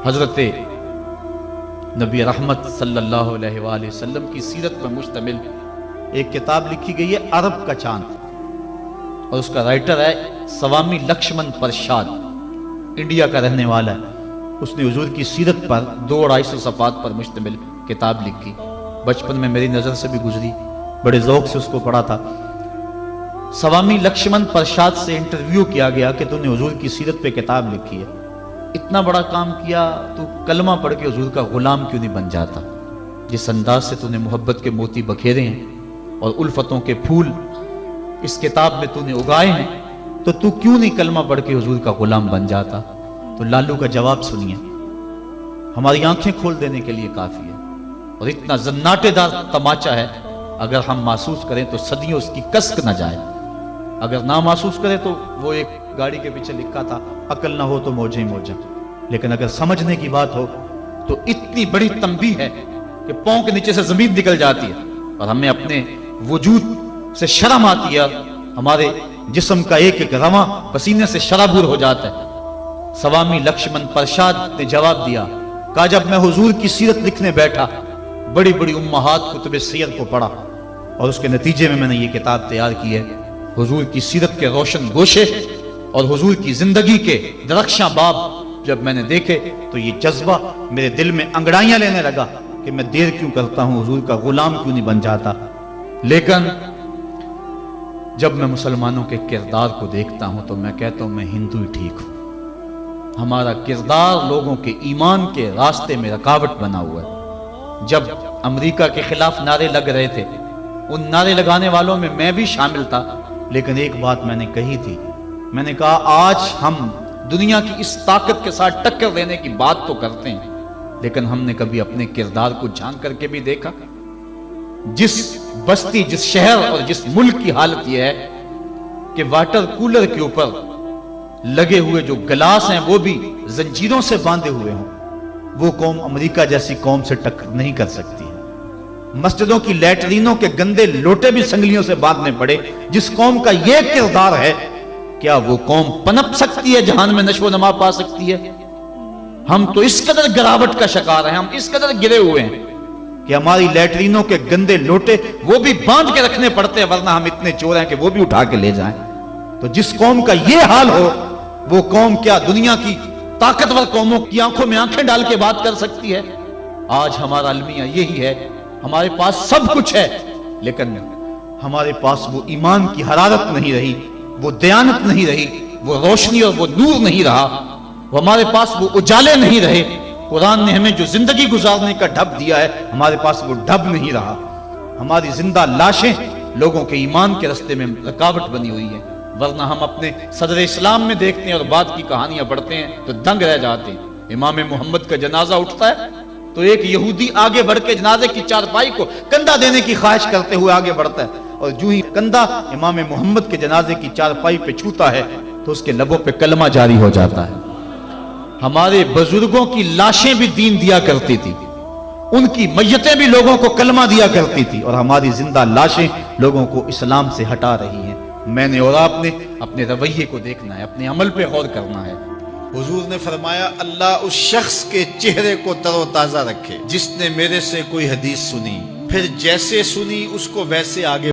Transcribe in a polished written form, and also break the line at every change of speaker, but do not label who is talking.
حضرت نبی رحمت صلی اللہ علیہ وآلہ وسلم کی سیرت پر مشتمل ایک کتاب لکھی گئی ہے عرب کا چاند، اور اس کا رائٹر ہے سوامی لکشمن پرشاد، انڈیا کا رہنے والا ہے۔ اس نے حضور کی سیرت پر 200-250 صفحات پر مشتمل کتاب لکھی۔ بچپن میں میری نظر سے بھی گزری، بڑے ذوق سے اس کو پڑھا تھا۔ سوامی لکشمن پرشاد سے انٹرویو کیا گیا کہ تو نے حضور کی سیرت پہ کتاب لکھی ہے، اتنا بڑا کام کیا، تو کلمہ پڑھ کے حضور کا غلام کیوں نہیں بن جاتا؟ جس انداز سے تو نے محبت کے موتی بکھیرے ہیں اور الفتوں کے پھول اس کتاب میں تو نے اگائے ہیں، تو کیوں نہیں کلمہ پڑھ کے حضور کا غلام بن جاتا؟ تو لالو کا جواب سنیے، ہماری آنکھیں کھول دینے کے لیے کافی ہے، اور اتنا زناٹے دار تماچا ہے، اگر ہم محسوس کریں تو صدیوں اس کی کسک نہ جائے، اگر نہ محسوس کریں تو وہ ایک گاڑی کے پیچھے لکھا تھا، عقل نہ ہو تو موجیں موجیں، لیکن اگر سمجھنے کی بات ہو تو اتنی بڑی تنبیہ ہے کہ پاؤں کے نیچے سے زمین نکل جاتی ہے، اور ہمیں اپنے وجود سے شرم آتی ہے، ہمارے جسم کا ایک ایک رواں پسینے سے شرابور ہو جاتا ہے۔ سوامی لکشمن پرشاد نے جواب دیا، کہا جب میں حضور کی سیرت لکھنے بیٹھا، بڑی بڑی امہات کتب سیر کو پڑھا، اور اس کے نتیجے میں نے یہ کتاب تیار کی ہے۔ حضور کی سیرت کے روشن گوشے اور حضور کی زندگی کے درخشاں باب جب میں نے دیکھے تو یہ جذبہ میرے دل میں انگڑائیاں لینے لگا کہ میں دیر کیوں کرتا ہوں، حضور کا غلام کیوں نہیں بن جاتا۔ لیکن جب میں مسلمانوں کے کردار کو دیکھتا ہوں تو میں کہتا ہوں میں ہندو ہی ٹھیک ہوں۔ ہمارا کردار لوگوں کے ایمان کے راستے میں رکاوٹ بنا ہوا ہے۔ جب امریکہ کے خلاف نعرے لگ رہے تھے، ان نعرے لگانے والوں میں میں بھی شامل تھا، لیکن ایک بات میں نے کہی تھی، میں نے کہا آج ہم دنیا کی اس طاقت کے ساتھ ٹکر دینے کی بات تو کرتے ہیں، لیکن ہم نے کبھی اپنے کردار کو جھانک کر کے بھی دیکھا؟ جس بستی، جس شہر اور جس ملک کی حالت یہ ہے کہ واٹر کولر کے اوپر لگے ہوئے جو گلاس ہیں وہ بھی زنجیروں سے باندھے ہوئے ہوں، وہ قوم امریکہ جیسی قوم سے ٹکر نہیں کر سکتی۔ مسجدوں کی لیٹرینوں کے گندے لوٹے بھی سنگلیوں سے باندھنے پڑے۔ جس قوم کا یہ کردار ہے، کیا وہ قوم پنپ سکتی ہے، جہان میں نشو و نما پا سکتی ہے؟ ہم تو اس قدر گراوٹ کا شکار ہیں، ہم اس قدر گرے ہوئے ہیں کہ ہماری لیٹرینوں کے گندے لوٹے وہ بھی باندھ کے رکھنے پڑتے ہیں، ورنہ ہم اتنے چور ہیں کہ وہ بھی اٹھا کے لے جائیں۔ تو جس قوم کا یہ حال ہو، وہ قوم کیا دنیا کی طاقتور قوموں کی آنکھوں میں آنکھیں ڈال کے بات کر سکتی ہے؟ آج ہمارا المیہ یہی ہے، ہمارے پاس سب کچھ ہے، لیکن ہمارے پاس وہ ایمان کی حرارت نہیں رہی، وہ دیانت نہیں رہی، وہ روشنی اور وہ نور نہیں رہا، ہمارے پاس وہ اجالے نہیں رہے۔ قرآن نے ہمیں جو زندگی گزارنے کا ڈھب دیا ہے، ہمارے پاس وہ ڈھب نہیں رہا۔ ہماری زندہ لاشیں لوگوں کے ایمان کے راستے میں رکاوٹ بنی ہوئی ہیں، ورنہ ہم اپنے صدر اسلام میں دیکھتے ہیں اور بعد کی کہانیاں پڑھتے ہیں تو دنگ رہ جاتے ہیں۔ امام محمد کا جنازہ اٹھتا ہے تو ایک یہودی آگے بڑھ کے جنازے کی چارپائی کو کندھا دینے کی خواہش کرتے ہوئے آگے بڑھتا ہے، اور جو ہی کندھا امام محمد کے جنازے کی چارپائی پہ چھوتا ہے تو اس کے لبوں پہ کلمہ جاری ہو جاتا ہے۔ ہمارے بزرگوں کی لاشیں بھی دین دیا کرتی تھی، ان کی میتیں بھی لوگوں کو کلمہ دیا کرتی تھی، اور ہماری زندہ لاشیں لوگوں کو اسلام سے ہٹا رہی ہیں۔ میں نے اور آپ نے اپنے رویے کو دیکھنا ہے، اپنے عمل پہ غور کرنا ہے۔
حضور نے فرمایا اللہ اس شخص کے چہرے کو تر و تازہ رکھے جس نے میرے سے کوئی حدیث سنی، پھر جیسے سنی اس کو ویسے آگے